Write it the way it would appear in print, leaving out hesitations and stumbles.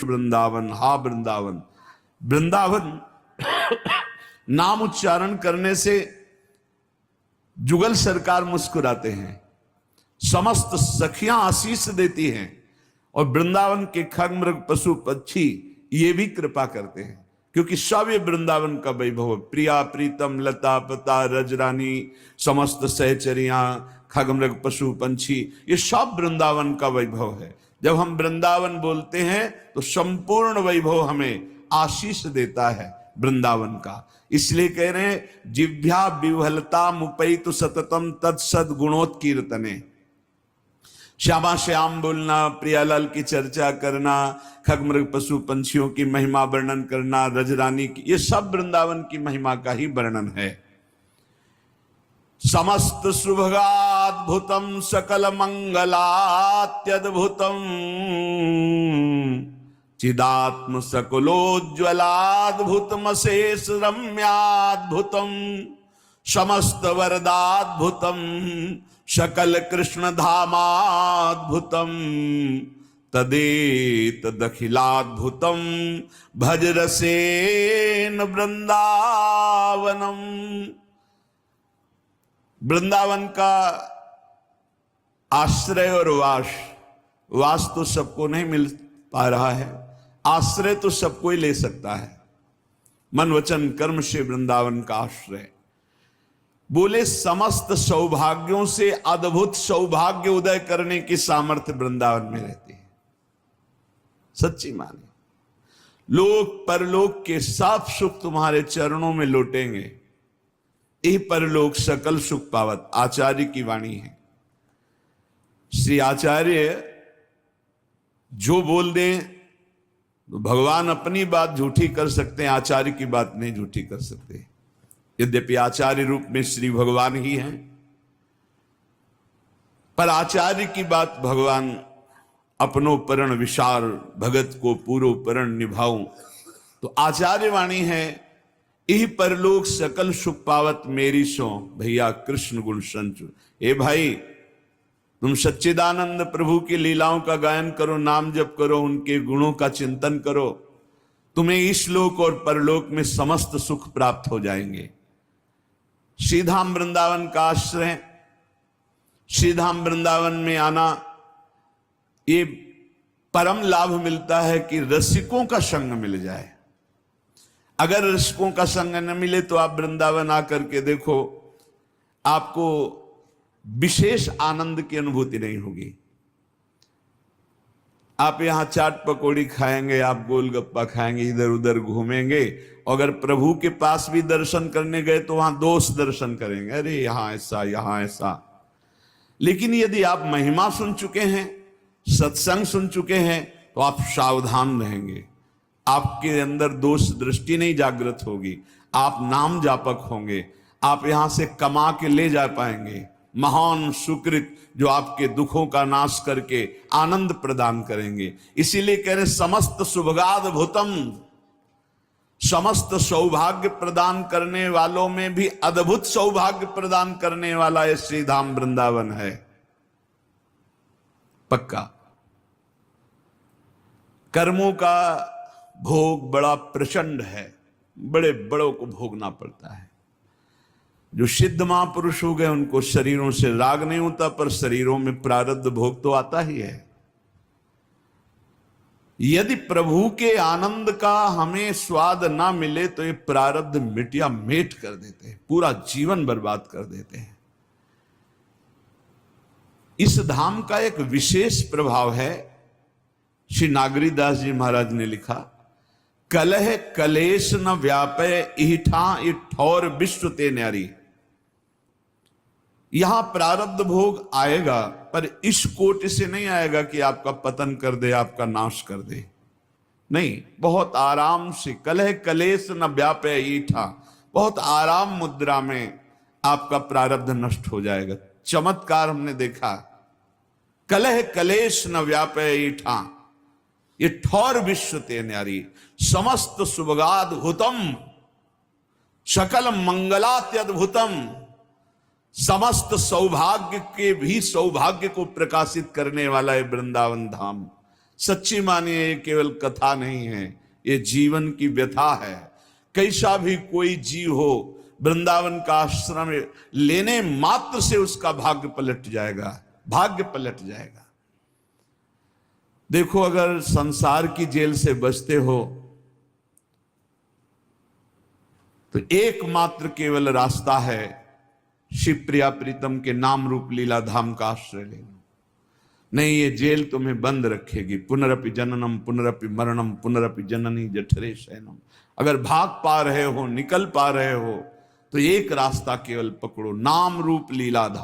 वृंदावन, हा वृंदावन। वृंदावन नाम उच्चारण करने से जुगल सरकार मुस्कुराते हैं, समस्त सखियां आशीष देती हैं, और वृंदावन के खग मृग पशु पक्षी ये भी कृपा करते हैं, क्योंकि सब ये वृंदावन का वैभव। प्रिया प्रीतम लता पता रजरानी समस्त सहचरियां खग मृग पशु पंछी, ये सब वृंदावन का वैभव है। जब हम वृंदावन बोलते हैं तो संपूर्ण वैभव हमें आशीष देता है वृंदावन का। इसलिए कह रहे हैं जिभ्या विह्वलता मुपैतु सततम तत्सद गुणोत्कीर्तने। श्यामा श्याम बोलना, प्रियालाल की चर्चा करना, खग मृग पशु पंछियों की महिमा वर्णन करना, रजरानी की, ये सब वृंदावन की महिमा का ही वर्णन है। समस्त सुभगाद्भुतम सकल मंगलात्यद्भुतम चिदात्म सकुलोज्ज्वलाद्भुतम शेष रम्याद्भुतम समस्त वरदाद्भुतम सकल कृष्ण धामाद्भुतम तदेतदखिलाद्भुतम भज रसेन वृंदावनम। वृंदावन का आश्रय और वास तो सबको नहीं मिल पा रहा है, आश्रय तो सबको ही ले सकता है। मन वचन कर्म से वृंदावन का आश्रय। बोले समस्त सौभाग्यों से अद्भुत सौभाग्य उदय करने की सामर्थ्य वृंदावन में रहती है। सच्ची माने, लोक परलोक के सब सुख तुम्हारे चरणों में लौटेंगे। यही परलोक सकल सुख पावत आचार्य की वाणी है। श्री आचार्य जो बोल दें तो भगवान अपनी बात झूठी कर सकते हैं, आचार्य की बात नहीं झूठी कर सकते। यद्यपि आचार्य रूप में श्री भगवान ही हैं, पर आचार्य की बात भगवान अपनो परण विशार भगत को पूरो परण निभाऊं, तो आचार्य वाणी है यही परलोक सकल सुख पावत मेरी सो भैया कृष्ण गुण संचु। ए भाई, तुम सच्चिदानंद प्रभु की लीलाओं का गायन करो, नाम जप करो, उनके गुणों का चिंतन करो, तुम्हें इस लोक और परलोक में समस्त सुख प्राप्त हो जाएंगे। श्रीधाम वृंदावन का आश्रय, श्रीधाम वृंदावन में आना, ये परम लाभ मिलता है कि रसिकों का संग मिल जाए। अगर रसिकों का संग न मिले तो आप वृंदावन आकर के देखो, आपको विशेष आनंद की अनुभूति नहीं होगी। आप यहां चाट पकौड़ी खाएंगे, आप गोलगप्पा खाएंगे, इधर उधर घूमेंगे, अगर प्रभु के पास भी दर्शन करने गए तो वहां दोष दर्शन करेंगे, अरे यहां ऐसा यहां ऐसा। लेकिन यदि आप महिमा सुन चुके हैं, सत्संग सुन चुके हैं, तो आप सावधान रहेंगे। आपके अंदर दोष दृष्टि नहीं जागृत होगी, आप नाम जापक होंगे, आप यहां से कमा के ले जा पाएंगे महान सुकृत जो आपके दुखों का नाश करके आनंद प्रदान करेंगे। इसीलिए कह रहे समस्त सुभगाद्भुतम, समस्त सौभाग्य प्रदान करने वालों में भी अद्भुत सौभाग्य प्रदान करने वाला ये श्रीधाम वृंदावन है। पक्का कर्मों का भोग बड़ा प्रचंड है, बड़े बड़ों को भोगना पड़ता है। जो सिद्ध महापुरुष हो गए उनको शरीरों से राग नहीं होता, पर शरीरों में प्रारब्ध भोग तो आता ही है। यदि प्रभु के आनंद का हमें स्वाद ना मिले तो ये प्रारब्ध मिटिया मेट कर देते हैं, पूरा जीवन बर्बाद कर देते हैं। इस धाम का एक विशेष प्रभाव है। श्री नागरीदास जी महाराज ने लिखा, कलह कलेश न व्यापय इठा इठौर विश्व ते न्यारी। यहां प्रारब्ध भोग आएगा, पर इस कोटि से नहीं आएगा कि आपका पतन कर दे, आपका नाश कर दे। नहीं, बहुत आराम से, कलह कलेश न व्यापय ईठा, बहुत आराम मुद्रा में आपका प्रारब्ध नष्ट हो जाएगा। चमत्कार हमने देखा, कलह कलेश न व्यापय ईठा, ये ठौर विश्व ते न्यारी, समस्त सुभगाद्भुतम सकल मंगलात्यद्भुतम, समस्त सौभाग्य के भी सौभाग्य को प्रकाशित करने वाला है वृंदावन धाम। सच्ची मानिए ये केवल कथा नहीं है, ये जीवन की व्यथा है। कैसा भी कोई जीव हो, वृंदावन का आश्रम लेने मात्र से उसका भाग्य पलट जाएगा, भाग्य पलट जाएगा। देखो, अगर संसार की जेल से बचते हो तो एकमात्र केवल रास्ता है शिवप्रिया प्रीतम के नाम रूप लीला धाम का आश्रय लेना। नहीं, ये जेल तुम्हें बंद रखेगी। पुनरपि जननम पुनरपि मरणम पुनरपि जननी जठरे शयनम। अगर भाग पा रहे हो, निकल पा रहे हो, तो एक रास्ता केवल पकड़ो, नाम रूप लीला धाम।